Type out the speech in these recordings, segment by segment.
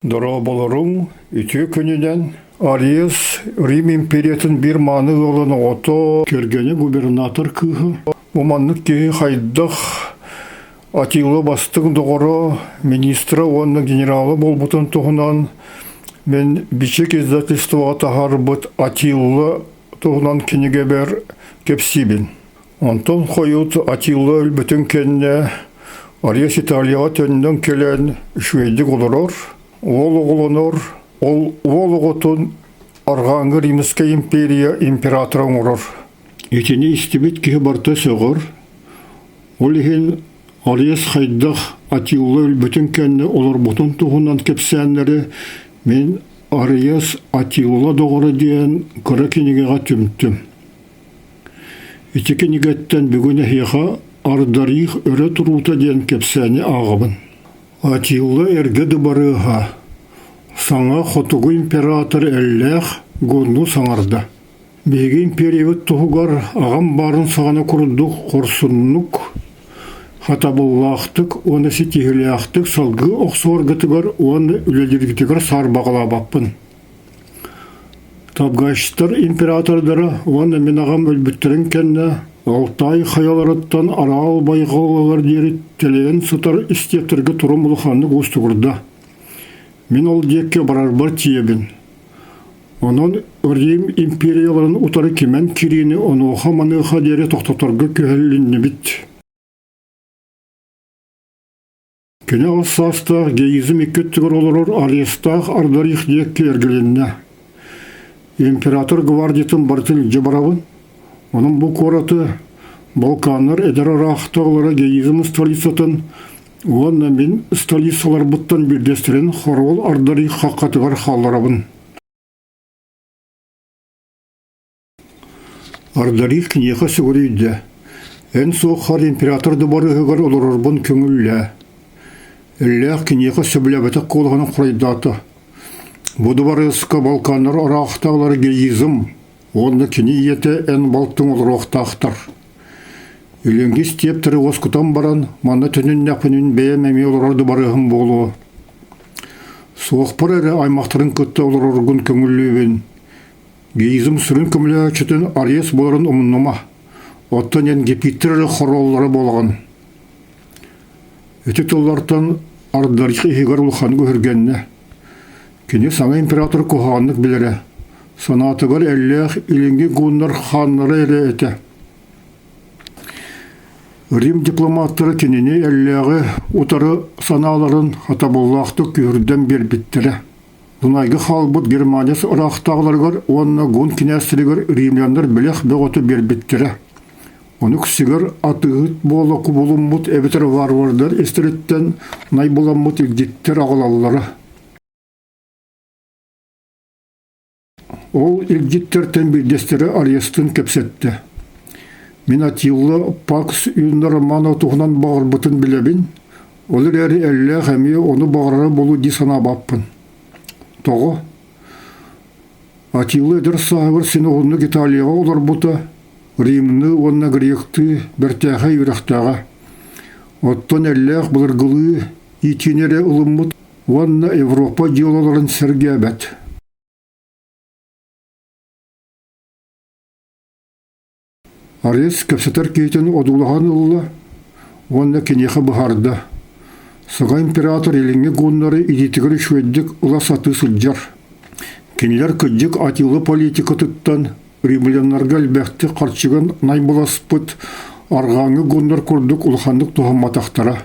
Дора болорун үтү күнүнен Ариес Рим империятын bir маны оланы ото кергені губернатор кыхы. Уманнык кеги хайдах Атилла бастың доғыры министра онны генералы болбутын туғынан мен бичек издательствоға тахар бұт Атилла туғынан кенеге бер кепсибин. Онтон қойут Атилла өлбітін кенне Ариес Италияға төннен келен швейдік олырыр. Ол оғылыныр, ол оғытын Арғаңғы Римская империя императорын ұрыр. Етені істебет кеге барта сөғыр. Ол еген Ариес хайдақ Атилла өлбітін кәнне олар бұтын тұғынан кепсәнлері мен Ариес Атилла доғыры дейін күрі кенегеға түмттім. Еті кенегеттен бүгін әйеға ардарих өрі тұрута дейін кепсәне ағыбын. Атилла әргеді барыға. Саңа хотугу император әлләқ гонну саңарда. Беге империявыт тұғығар ағам барын сағана құрдық қорсыннық, хатабыллақтық, оны сетігіліяқтық, салғы оқсуарғытығар, оны үлелергітігар сар бағыла баппын. Табғаштар императордары, оны мен ағам өлбіттерін кәнне, Алтай хаяларыттан арал байғалығар дері телеген сұтар істептерге тұрым ұлықанны ғостығырда. Мен ол декке барар тиебін. Онын Рим империяларын ұтары кемен керені оны оға маныға дері тоқтатарға көхелінні бит. Кене алсастақ гейізім екеттігір олырыр Ариестақ ардарих декке ергеленіне. Император гвардиятын бартыл жабарабын. Onun bu koratı Balkanlar eder araqtağlara geyizim stolitsatın, onunla min stolitsalar buttan bir destiren horol ardari haqatıgar hallarabın. Ardari kniyeha siguriydi. En soğuk har imperator barı hıgar olurarbın köngülle. Elleh kniyeha söbülebetek kolğanın kuraydatı. Bu dubarı ıska Balkanlar araqtağlara geyizim, Онда кені ете ән балттың олыр оқтақтар. Үленгі стептірі оскутан баран, манда түнін нәпінін бәйемәме олырарды барығым болуы. Соқпыр әрі аймақтарын күтті олыр орғын көңіллебен. Гейізім сүрін көмілі әчетін Ариес боларын ұмыннама. Оттан ән гепиттірі хороллары болған. Өті тұллартан ардарих егер ұлхан көргенне. Кені саңа император көғанлық білері. Санатыгар әлләқ иленге гуннар ханнары әрі әті. Рим дипломаттары кеніне әлләғі ұтары саналарын хатабыллақты көрден бербіттірі. Бұнайғы халбыт Германиясы ұрақтағыларғар, онына гун кенәстірігер римляндар білек бәғоты бербіттірі. Оны күсігер атығыт болы құбылымбыт әбітір варвардар естереттен най боламбыт илдеттер ағылалары. Ол илгиттерден билдестері Ариестін кепсетті. Мен Атилла Пакс үйінді романы тұғынан бағыр бұтын білебін, олар әрі әлі ғәме оны бағырары болу десана баппын. Тоғы, Атилла әдір сағыр сені оны Италияға олар бұта, Римні онына гректі бәртәға үйрақтаға. Оттан әлі бұлырғылы, етенері ұлымыт, онына Европа диолаларын сәрге әбәт. Ариес кепсетер кейтен одулаған ұлла, онына кенеха бұхарды. Сыға император еліңе гонлары идетігір шведдік ұла саты сылджар. Кенелер күддік Атилла политика тұттан, римлянларға әлбәқті қарчыған най боласпыт, арғаңы гонлар көрдік ұлхандық тұхаматақтара.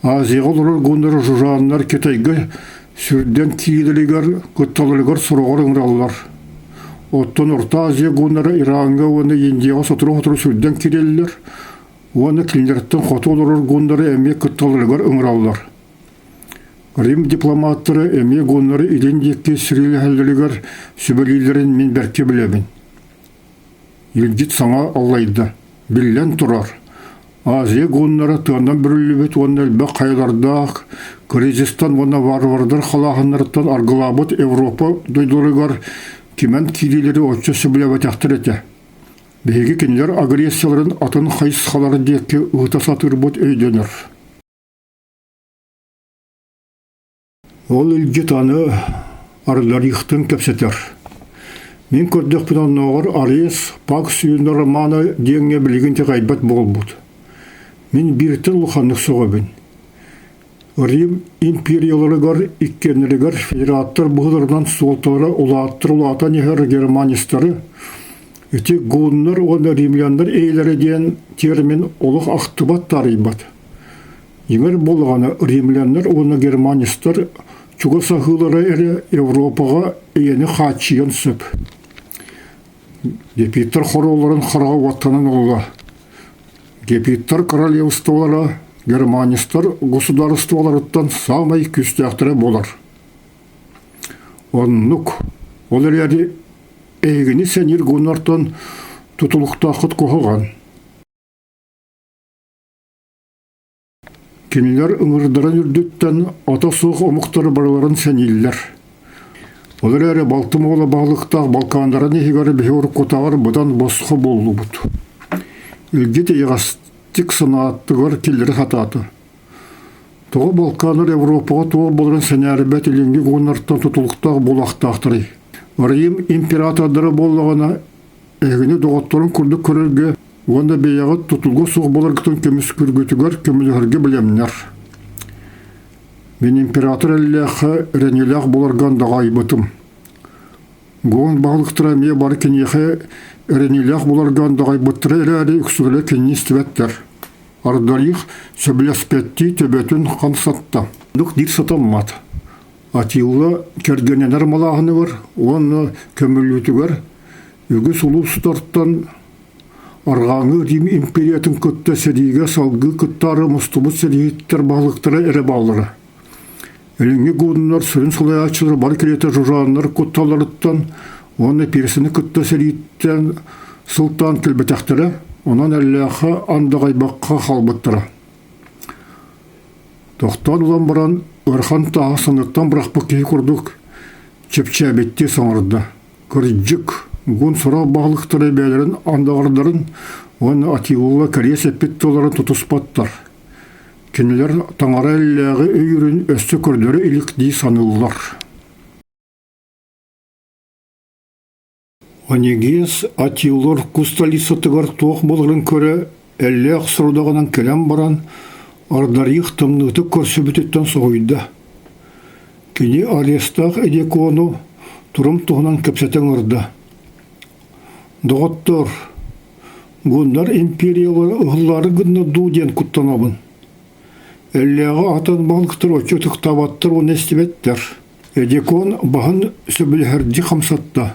Азияға олар гонлары жужанлар кетайғы сүрден кейділігер, күтталылығыр сұрағыр ұңралылар. Оттон Орта Азия гуннары Иранға оны Индияға сотыру сүрден керелілер, оны кілінерттен қоты олырыр гуннары әме күтталырығар ұңыралылар. Рим дипломаттары әме гуннары илендекке сүрелі әлділігер сөбелейлерін мен бәрке білемін. Елгет саңа аллайды, білен тұрар. Азия гуннары тұғандан бүрілібет оны әлбәқ қайлардақ, Кризистан оны варвардар қалағынырттан арғылабыт Европа дойдырығар Кемен кирилері отчы сөбілі бәтәқтір әті. Беге кенелер агрессияларын атын хайс қалары декке ұғыта сатыр бұд өйденір. Ол илги таны Ардарихтын кепсетер. Мен көрдік бұдан оғыр Ариес пак сүйінді романы деңе білігінте қайбат болбуд. Мен біртір лұханлық соғабын. Рим империяларыгар, иккенлерігар, федераттар бұғыларынан солтары улаттан ехер германистары, үтек ғуынлар, оны римляндар ейлері ден термен олық ақтыбат тарайбат. Еңер болғаны римляндар, оны германистар, чуға сақылары әрі Европаға ені қатшиян сөп. Гепиттар хороларын қырағы ваттанын олға. Гепиттар королевстволары, германистар государстволарыттан самай күстяқтыры болар. Оннук, олар әрі әйгіні сәнер гонартан тұтылықтақыт қоғаған. Кенелер ыңырдыран үрдіттен ата соқ омықтары барыларын сәнелілер. Олар әрі Балтымоғылы бағылықтақ Балкандарын егері бейор қотағар бұдан босқы болу бұд. Үлгет еғастик сынаттығар келдері хататы. Тоғы Балканыр Европаға тоғы болырын сәнәрі бәт елінге ғонарттан тұтылықтақ болақтақтыры. Рим императордары болығына әгіні доғаттарын күрді көрерге онда бейяғы тұтылғы соқ боларғытын көміс күргетігер көмілігерге білемнер. Мен император әліғі рәнеліғ боларған дағай бұтым. Ғуын бағылықтыра ме бар кенеғі рәнеліғ боларған дағай бұттыры әрі үксігілі кенне істіветтер. Ардарих сөбілеспетті төбетін қансатта. Нүк дир сатаммат. Атилы кергененер малағыны бар, оны көмілітігер, үгі сұлу сұтарттан арғаңы Рим империятын күтті сәріге салғы күттары мұстымыз сәрігеттер бағылықтыры әрі балыры. Әліңе ғудынлар сүрін сұлай ачылыр бар келеті жұрағынлар күтталарыттан, оны персіні күтті сәрігеттен сұлтан келбетәқтірі, онан әліғі андағай баққа қалбыттыры. Тоқтан ұлан баран өрхан тағы сыныттан бірақпы кей күрдік, чепчәбетте соңырды. Күрджік, ғун сұра бағылықтыры бәлерін андағардарын, оны Атилулла Корей сәппеттоларын тұтыспаттар. Кенелер таңара әліғі өйірін өсті көрдері илікдей санылылар. Онегес Атилуллар кусталисатығар тоқ болғырын көрі әліғ сұрудағынан кәлем баран Ардарих тымныты көрсі бүтеттен соғыйды. Кене арестақ әдекуыны тұрым тұғынан көпсетен ұрды. Доғыттыр, ғындар империялары ұғылары ғынны дуден күттанабын. Әліғі атын бағылықтыр өтчі тұқтабаттыр оны әстібеттер. Әдекуын бағын сөбілерді қамсатты.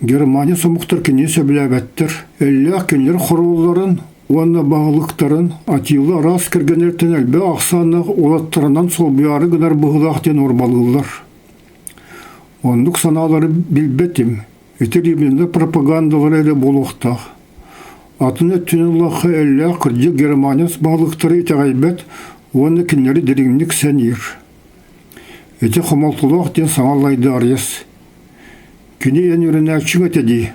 Германия сомықтыр кене сөбіләбәттір. Әліғ кенлер құрылыларын, оны бағылықтарын Атилы рас кіргенерттен әлбі ақсанық олаттарынан сол бияры ғынар бұғылақтен орбалығылар. Ондық саналары білбетім. Өтір емінде пропагандалары әлі болуқтақ. Атын өттініліғі әлі қырды Германияс бағылықтары етағайбет, оны кенлері дереңнік сәнер. Өте қомалтылық ден саңалайды арес. Кене ән өріне әкшің өтеді.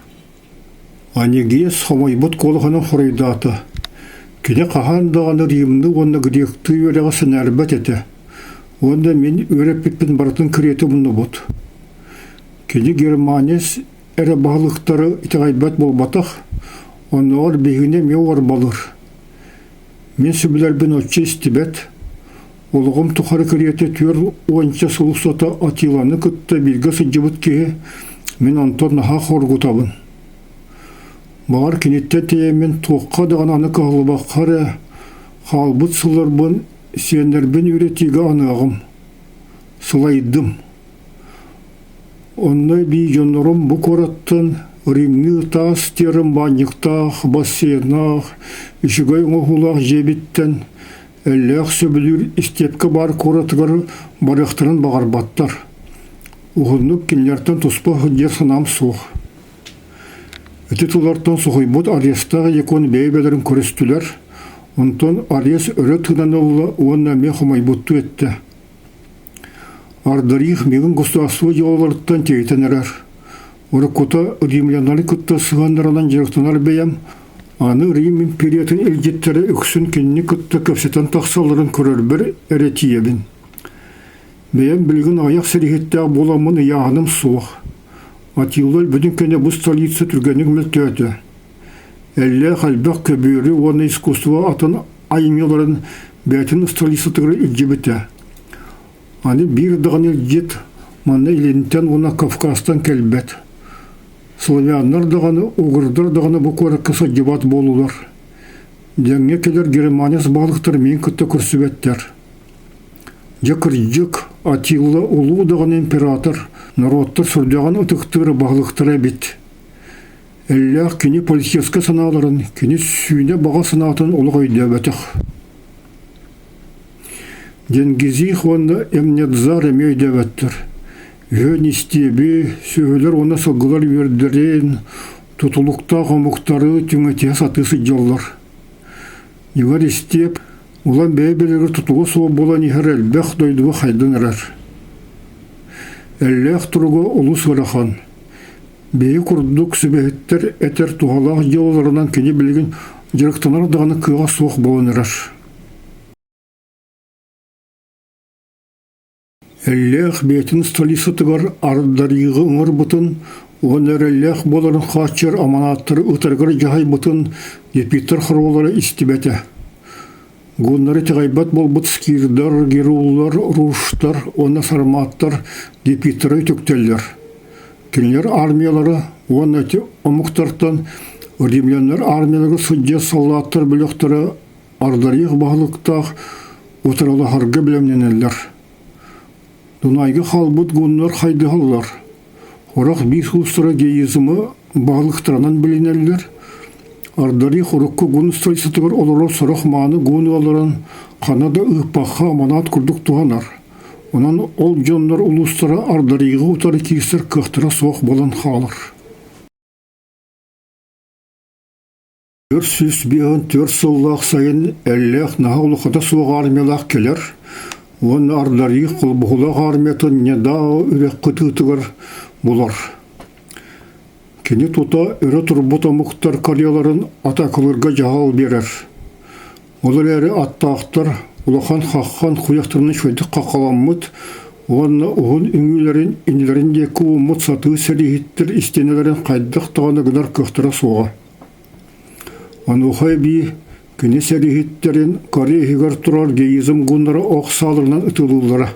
Анегес қомайбұт қолығының құрайдаты. Кене қағандағаны римді оны гректі өріға сәнәрбет еті. Онда мен өреппен баратын кіреті мұны бұд. Кене Германияс әрі бағылықтары етағайбет болбатақ, онығыр бейгіне меуар балыр. Мен сөбілербен өтче істебет, олығым тұқары кіреті төр ойынша сұлықсата Атиланы күтті білгі сыджыбыт кеге, мен онтон наға қорғытабын. Бағар кенеттен тейемен тоққа дағананы қағылыбаққары, қалбыт сылырбын, сенербен үйретігі анығым. Сылайдым. Онны бей жонырым бұқ ораттын, Римні тас терім банықтақ, бассейнақ, үшігай оғылақ жебіттен, әліғ сөбілір істепкі бар қоратығыр барықтырын бағарбаттар. Оғылнық кенлерден тұспа хүдер сынам соқ. Өте тұлардан соғайбұд арестағы екон бейбелерін көрістілер, онтан арес өрі тұнанылы оны ме құмайбұтты етті. Ардарих мегін государство жолаларыттан тейтенерер. Орыққыта римлянары күтті сығандырынан жеріктінар бәйім, аны Рим империятын елгеттері үксін кеніне күтті көпсетен тақсаларын көрер бір әрі тиебін. Бәйін білген аяқ сәрихетті боламын яғаным суық. Атилар бүтін кәне бұл столица түргенік мүлтөті. Әлі қалбақ көбірі оны искусство атын айымеларын бәтін столица тұғыры үлжебіті. Аны бір дағын үлжет, маны иленттен оны Кавказстан кәлбәт. Славяндар дағаны, уғырдар дағаны бұл көріккісі дебат болулар. Дәңе келер Германияс балықтар мен күтті күрсібеттер. Жакыр-жик Атилла улу дағын император, народтар сүрдіған ұтықтыры бағлықтыра бет. Әлләқ кені политическа саналарын, кені сүйіне баға санатын ұлық өйдәбәтіқ. Денгізих оны әмнетзар әме өйдәбәттір. Жөн істебі, сөйлер оны сылғылар вердерен, тұтылықта ғамықтары түңетия сатысы жоллар. Егер істеп, улан бәйбелері тұтылы суы болан ехер әлбәқ дойдығы қайдан әрәр. Әлләқ тұрғы ұлыс ғарахан. Бейі күрдік сүбәйттер әтер туғалақ жолларынан кені білген жырықтанар дағаны кыға суық болан әрәр. Әлләқ бәйтін столисы тұғар ардарығы ұңыр бұтын, оған әрәлләқ боларын қатшыр аманаттыры ұтарғыр жағай бұтын епиттер қыролары істебәті. Гоннары тағайбат бол бұт скирдар, герулар, руштар, оны сарматтар епиттері төктелдер. Кенелер армиялары, оған әте омықтартан римлянлар армиялары судья салаттар біліқтері ардарығы бағылықтақ ұтыралы харғы білемненелер. Дунайғы халбыт гоннар қайды халлар. Орақ бейс ұстыра гейізімі бағылықтыранан білінелер. Ардари құрыққы гон столицатығыр олары сұрақ маны гон алыран қанада ұқпаққа аманат күрдік туғанар. Онан ол жонлар ұлыстыра ардариғы ұтары кейсір қықтыра соқ болан қалыр. 404 сыллақ сайын әлләқ наға ұлықыда соқ армиялақ келер. Он ардарих қолбұғылақ армиятын недау үрек қытығытығыр бұлар. Кені тұта үрі тұрбыта мұқтар карияларын атақылырға жағал берер. Олар әрі аттақтар, ұлақан қаққан құяқтырының шөйдік қақаламыд, оғанна оғын үңілерін, инілерін декі ұмыт сатығы сәрихеттір істенелерін қайдық тағаны ғынар көқтіра соға. Ануқай бей кені сәрихеттерін Корейгер тұрар гейізім ғынлары оқсалырынан ұтылылары.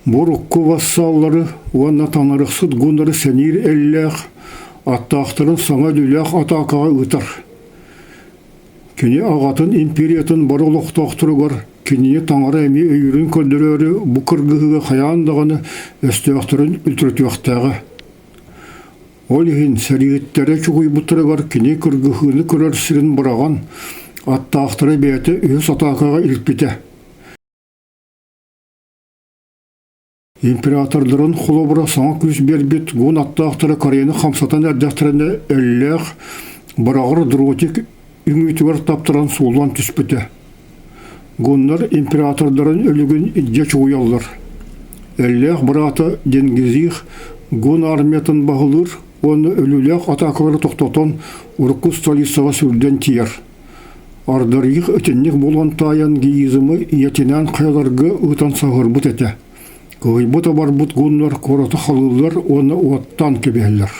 Борыққы вассаллары, оғанна танарықсыд ғынлары сәнер әлләқ, аттақтырын саңа дүләқ атақаға ұтар. Кені ағатын империятын бар олықтақтырығар, кені таңары әме өйірін көндірері бұқырғығы қаяндағаны өстіяқтырын үлтіртіяқтағы. Ол ең сәрігеттері чүғый бұтырығар кені күргіғыны көрер сірін бұраған, аттақтыры бәйті өз атақаға үлпеті. Императордырын құлы бұра саңа күз бербет, ғын аттақтыры Корейны қамсатан әрдәқтіріне әлләқ бұрағыр дұротик үңітігер таптыран солуан түспіті. Ғынлар императордырын өлігін идде чуялар. Әлләқ бұраты денгізих ғын армиятын бағылыр, оны өліләқ атақылары тоқтатан ұрқы столицаға сүрден тиер. Ардарих өтеннік болған таян гейізімі иетінен қайларға ұтан сағыр бұт әті. Ғайбыта бар бұт ғынлар қораты қалылар, оны оттан кебелер.